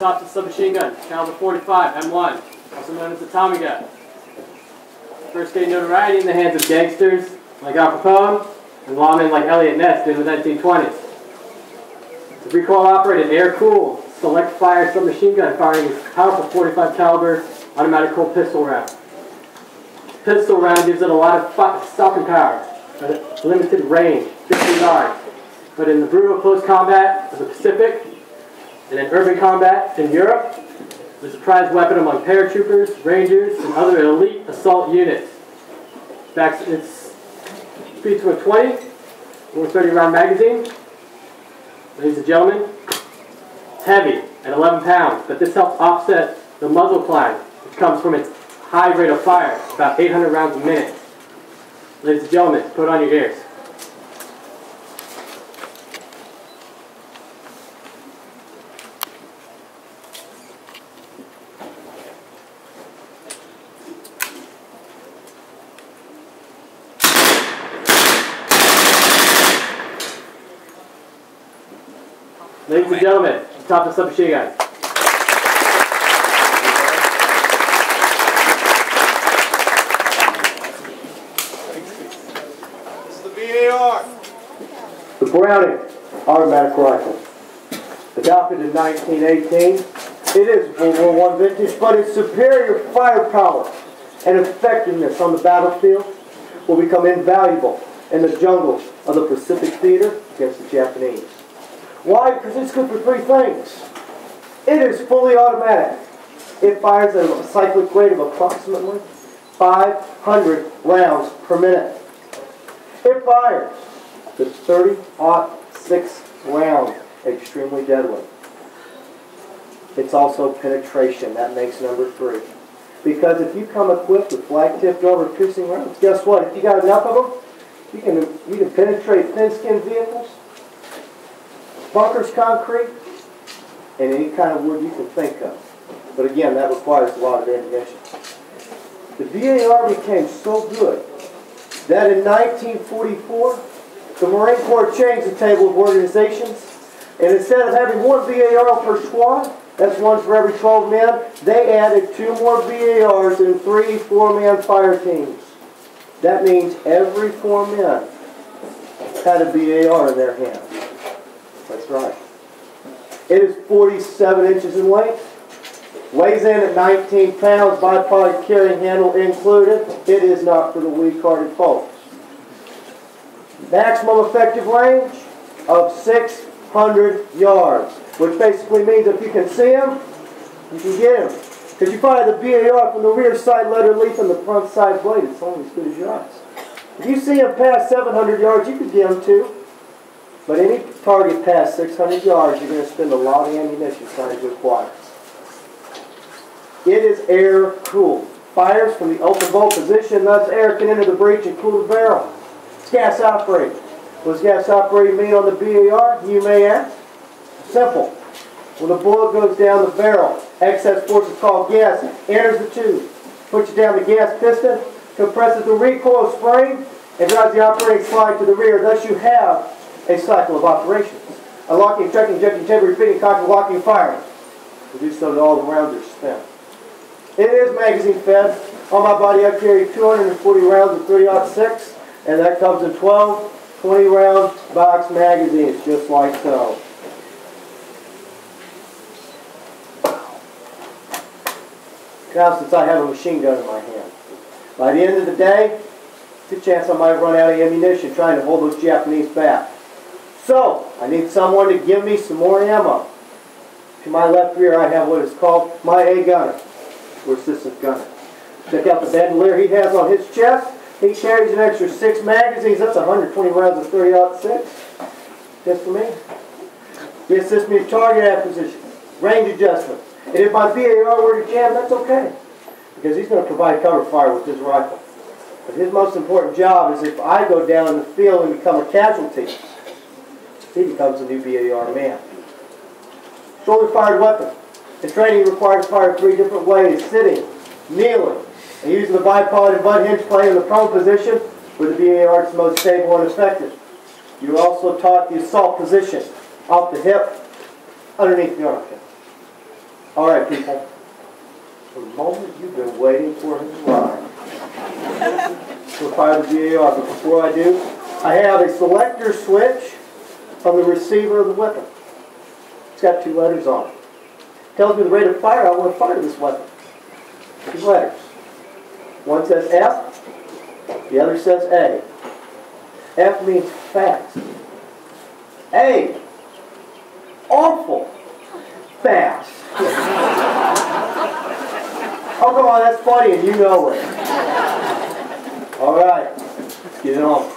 Thompson submachine gun, caliber 45, M1, also known as the Tommy gun. First gained notoriety in the hands of gangsters like Al Capone and lawmen like Elliot Ness during the 1920s. It's a recoil-operated, air-cooled, select-fire submachine gun firing a powerful 45 caliber automatic Colt pistol round. Pistol round gives it a lot of stopping power, but a limited range, 50 yards. But in the brutal close combat of the Pacific, and in urban combat in Europe, it's a prized weapon among paratroopers, rangers, and other elite assault units. It's speed to a 20 or 30 round magazine. Ladies and gentlemen, it's heavy at 11 pounds, but this helps offset the muzzle climb, which comes from its high rate of fire, about 800 rounds a minute. Ladies and gentlemen, put on your ears. Ladies and gentlemen, Thompson submachine gun. This is the VAR. The Browning automatic rifle. Adopted in 1918, it is World War I vintage, but its superior firepower and effectiveness on the battlefield will become invaluable in the jungles of the Pacific Theater against the Japanese. Why? Because it's good for three things. It is fully automatic. It fires at a cyclic rate of approximately 500 rounds per minute. It fires the 30-06 round, extremely deadly. It's also penetration. That makes number 3. Because if you come equipped with flag-tipped armor-piercing rounds, guess what? If you got enough of them, you can penetrate thin-skinned vehicles, bunkers, concrete, and any kind of wood you can think of. But again, that requires a lot of ammunition. The VAR became so good that in 1944, the Marine Corps changed the table of organizations, and instead of having one VAR per squad, that's one for every 12 men, they added 2 more VARs and 3 4-man fire teams. That means every 4 men had a VAR in their hands. That's right. It is 47 inches in length, weighs in at 19 pounds, bipod carrying handle included. It is not for the weak-hearted folks. Maximum effective range of 600 yards, which basically means if you can see him, you can get him. Because you fire the VAR from the rear side letter leaf and the front side blade, it's only as good as your eyes. If you see him past 700 yards, you can get him too. But any target past 600 yards, you're going to spend a lot of ammunition trying to acquire. It is air-cooled. Fires from the open bolt position, thus air can enter the breech and cool the barrel. It's gas-operated. What does gas-operated mean on the VAR, you may ask? Simple. When the bullet goes down the barrel, excess force is called gas, enters the tube, puts you down the gas piston, compresses the recoil spring, and drives the operating slide to the rear. Thus you have a cycle of operations. Unlocking, checking, ejecting, chamber, refitting, cocking, locking, firing. We do so that all the rounds are spent. It is magazine fed. On my body I carry 240 rounds of 30-06, and that comes in 12 20-round box magazines, just like so. Now, since I have a machine gun in my hand, by the end of the day, it's a chance I might run out of ammunition trying to hold those Japanese back. So, I need someone to give me some more ammo. To my left rear, I have what is called my A gunner, or assistant gunner. Check out the bandolier he has on his chest. He carries an extra 6 magazines. That's 120 rounds of 30-06. Just for me. He assists me in target acquisition, range adjustment. And if my VAR were to jam, that's okay, because he's going to provide cover fire with his rifle. But his most important job is if I go down in the field and become a casualty, he becomes a new VAR man. Shoulder-fired weapon. In training, required to fire 3 different ways: sitting, kneeling, and using the bipod and butt hinge play in the prone position, where the VAR is most stable and effective. You are also taught the assault position, off the hip, underneath the armpit. All right, people. The moment you've been waiting for has arrived. We'll fire the VAR, but before I do, I have a selector switch on the receiver of the weapon. It's got 2 letters on it. Tells me the rate of fire I want to fire this weapon. 2 letters. One says F, the other says A. F means fast. A, awful fast. Oh, come on, that's funny and you know it. All right, let's get it on.